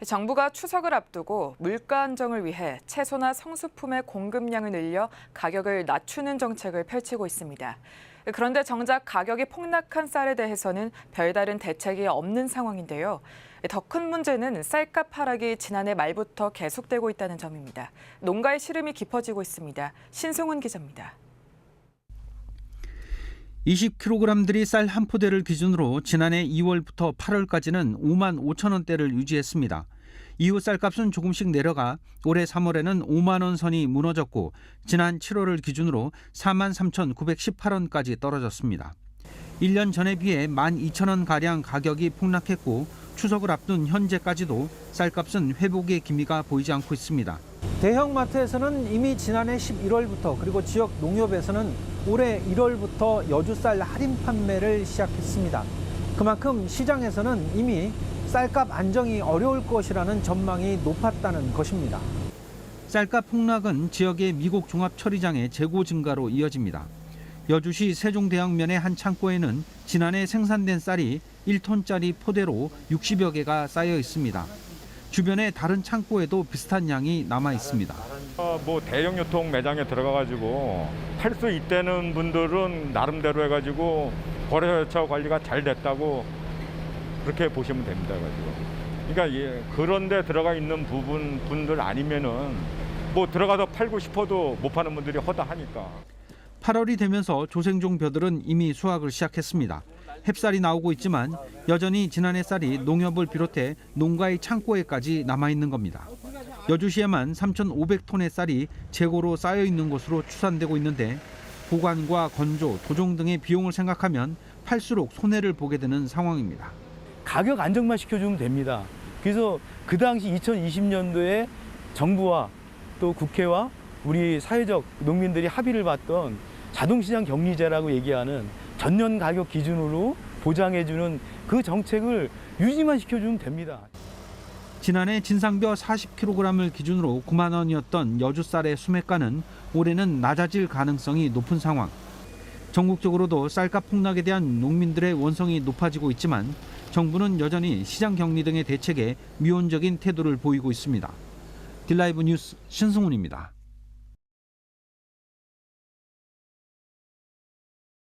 정부가 추석을 앞두고 물가 안정을 위해 채소나 성수품의 공급량을 늘려 가격을 낮추는 정책을 펼치고 있습니다. 그런데 정작 가격이 폭락한 쌀에 대해서는 별다른 대책이 없는 상황인데요. 더 큰 문제는 쌀값 하락이 지난해 말부터 계속되고 있다는 점입니다. 농가의 시름이 깊어지고 있습니다. 신승훈 기자입니다. 20kg들이 쌀 한 포대를 기준으로 지난해 2월부터 8월까지는 5만 5천 원대를 유지했습니다. 이후 쌀값은 조금씩 내려가 올해 3월에는 5만 원 선이 무너졌고 지난 7월을 기준으로 4만 3,918원까지 떨어졌습니다. 1년 전에 비해 12,000원가량 가격이 폭락했고 추석을 앞둔 현재까지도 쌀값은 회복의 기미가 보이지 않고 있습니다. 대형마트에서는 이미 지난해 11월부터 그리고 지역 농협에서는 올해 1월부터 여주쌀 할인 판매를 시작했습니다. 그만큼 시장에서는 이미 쌀값 안정이 어려울 것이라는 전망이 높았다는 것입니다. 쌀값 폭락은 지역의 미국 종합처리장의 재고 증가로 이어집니다. 여주시 세종대왕면의 한 창고에는 지난해 생산된 쌀이 1톤짜리 포대로 60여 개가 쌓여 있습니다. 주변의 다른 창고에도 비슷한 양이 남아 있습니다. 대형 유통 매장에 들어가가지고 팔 수 있다는 분들은 나름대로 해가지고 거래처 관리가 잘 됐다고 그렇게 보시면 됩니다. 그러니까 그런데 들어가 있는 분들 아니면은 들어가서 팔고 싶어도 못 파는 분들이 허다하니까. 8월이 되면서 조생종 벼들은 이미 수확을 시작했습니다. 햅쌀이 나오고 있지만 여전히 지난해 쌀이 농협을 비롯해 농가의 창고에까지 남아있는 겁니다. 여주시에만 3,500톤의 쌀이 재고로 쌓여 있는 것으로 추산되고 있는데 보관과 건조, 도종 등의 비용을 생각하면 팔수록 손해를 보게 되는 상황입니다. 가격 안정만 시켜주면 됩니다. 그래서 그 당시 2020년도에 정부와 또 국회와 우리 사회적 농민들이 합의를 봤던 자동시장 격리제라고 얘기하는 전년 가격 기준으로 보장해주는 그 정책을 유지만 시켜주면 됩니다. 지난해 진상벼 40kg을 기준으로 9만 원이었던 여주쌀의 수매가는 올해는 낮아질 가능성이 높은 상황. 전국적으로도 쌀값 폭락에 대한 농민들의 원성이 높아지고 있지만 정부는 여전히 시장 격리 등의 대책에 미온적인 태도를 보이고 있습니다. 딜라이브 뉴스 신승훈입니다.